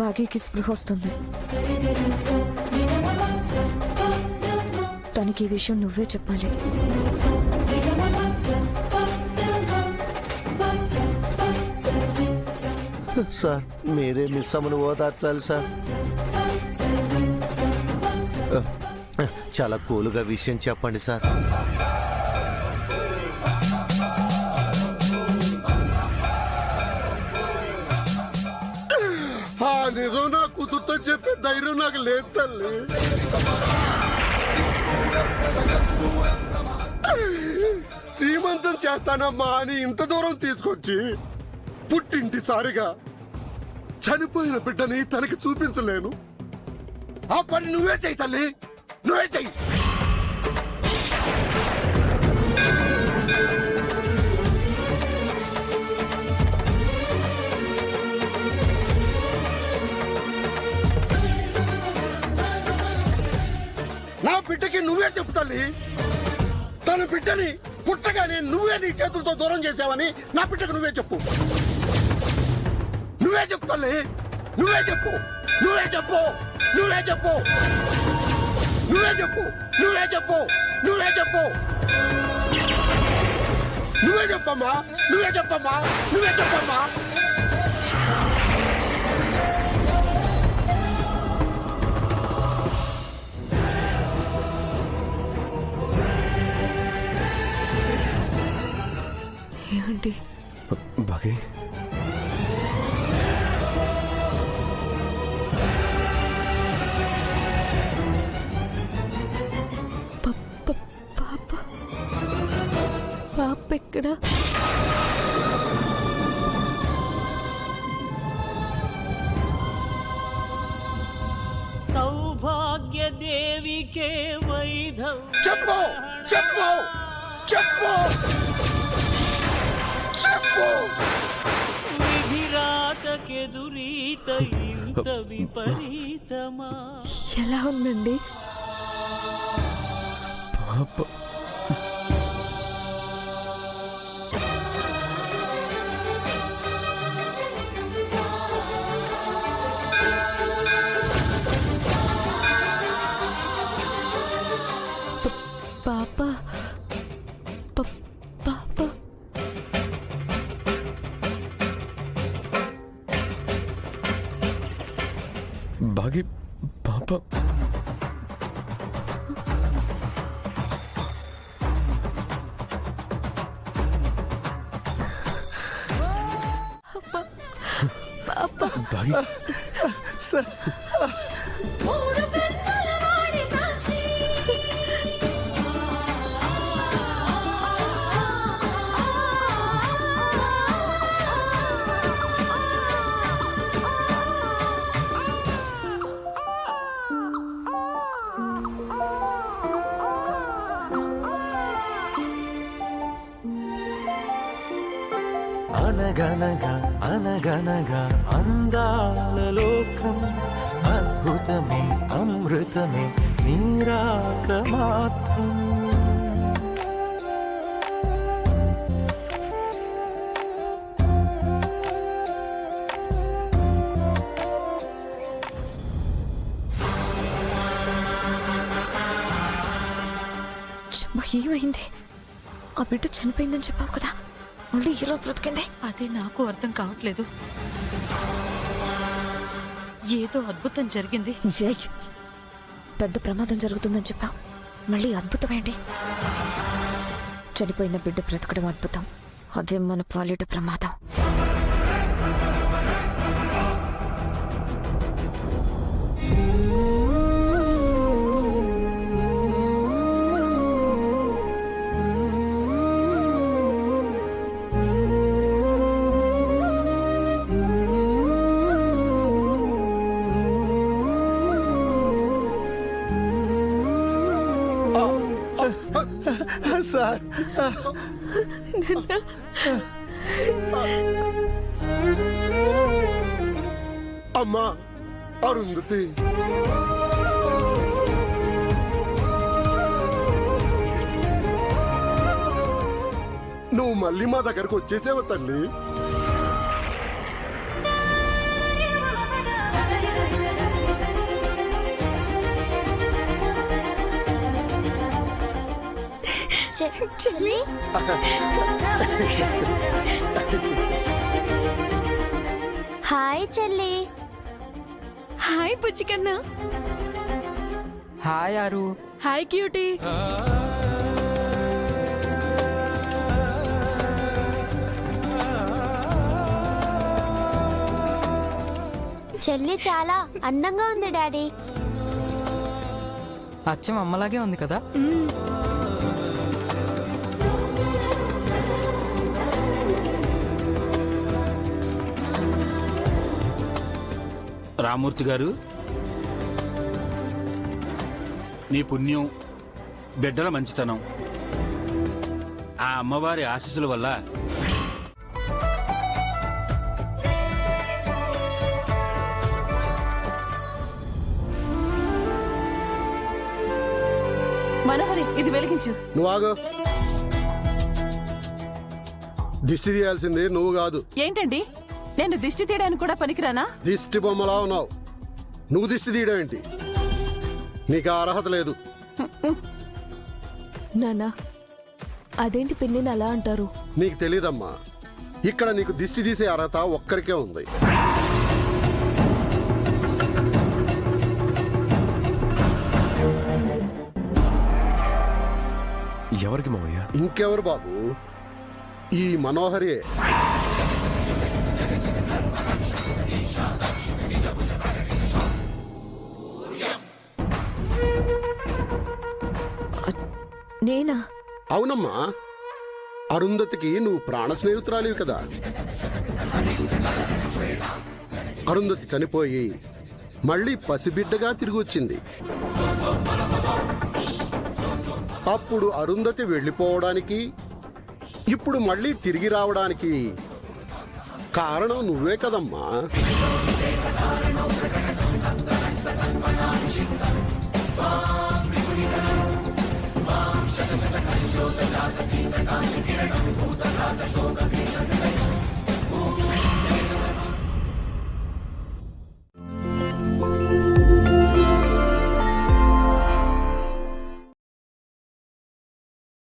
భాగ్యకి స్పృహ వస్తుంది. తనకి ఈ విషయం నువ్వే చెప్పాలి. సార్ మీరే మిస్ అమ్మను ఓదార్చాలి సార్. చాలా కూలుగా విషయం చెప్పండి సార్. నిజం నా కూతురుతో చెప్పే ధైర్యం నాకు లేదు తల్లి. సీమంతం చేస్తానమ్మా అని ఇంత దూరం తీసుకొచ్చి పుట్టింటి సారిగా చనిపోయిన బిడ్డని తనకి చూపించలేను. ఆ పని నువ్వే చెయ్యి తల్లి, నువ్వే చెయ్యి. నా బిడ్డకి నువ్వే చెప్పు తల్లి. తన బిడ్డని పుట్టగానే నువ్వే నీ చేతులతో దూరం చేసావని నా బిడ్డకు నువ్వే చెప్పు. నువ్వే చెప్పు తల్లి, నువ్వే చెప్పు, నువ్వే చెప్పు, నువ్వే చెప్పు, నువ్వే చెప్పు, నువ్వే చెప్పు, నువ్వే చెప్పు, నువ్వే చెప్పమ్మా, నువ్వే చెప్పమ్మా, నువ్వే చెప్పమ్మా. ఏమండి బాగే పాప పాప ఎక్కడ? సౌభాగ్య దేవికే వైధవ్. చెప్పు చెప్పు చెప్పు చెప్పు. విధిరాతకెదురీత ఇంత విపరీతమా? ఎలా ఉందండి? పాప పాప పాప బాగే పాప బాగే అనగనగా అనగనగా అందాల లోకం అద్భుతమే అమృతమే నీరాక మాత్రం. ఏమైంది? ఆ బిడ్డ చనిపోయిందని చెప్పావు కదా, మళ్ళీ ఇలా బ్రతికింది. అదే నాకు అర్థం కావట్లేదు. ఏదో అద్భుతం జరిగింది. ఏయ్, పెద్ద ప్రమాదం జరుగుతుందని చెప్పావు, మళ్ళీ అద్భుతమేంటి? చనిపోయిన బిడ్డ బ్రతకడం అద్భుతం, అదే మన పాలిట ప్రమాదం. సార్ అమ్మా అరుంధతి, నువ్వు మళ్ళీ మా దగ్గరకు వచ్చేసేవ తల్లి. చెల్లి హాయ్ చెల్లి. హాయ్ పుచ్చికన్నా. హాయ్ ఆరు. Hi cutie. చెల్లి చాలా అందంగా ఉంది డాడీ. అచ్చం అమ్మలాగే ఉంది కదా. రామూర్తి గారు, నీ పుణ్యం, బిడ్డల మంచితనం, ఆ అమ్మవారి ఆశీస్సుల వల్ల మనోహరి, ఇది వెలిగించు. నువ్వు ఆగు. దిష్టి తీయాల్సింది నువ్వు కాదు. ఏంటండి, నేను దిష్టి తీయడానికి కూడా పనికిరానా? దిష్టి బొమ్మలా ఉన్నావు. నువ్వు దిష్టి తీయడం ఏంటి? నీకు ఆ అర్హత లేదు. నానా, అదేంటి పిన్నిని అలా అంటారు? నీకు తెలీదమ్మా, ఇక్కడ నీకు దిష్టి తీసే అర్హత ఒక్కరికే ఉంది. ఎవరికి మావయ్య? ఇంకెవరు బాబు, ఈ మనోహరియే. నేనా? అవునమ్మా, అరుంధతికి నువ్వు ప్రాణ స్నేహితురాలివి కదా. అరుంధతి చనిపోయి మళ్ళీ పసిబిడ్డగా తిరిగి వచ్చింది. అప్పుడు అరుంధతి వెళ్ళిపోవడానికి, ఇప్పుడు మళ్ళీ తిరిగి రావడానికి కారణం నువ్వే కదమ్మా.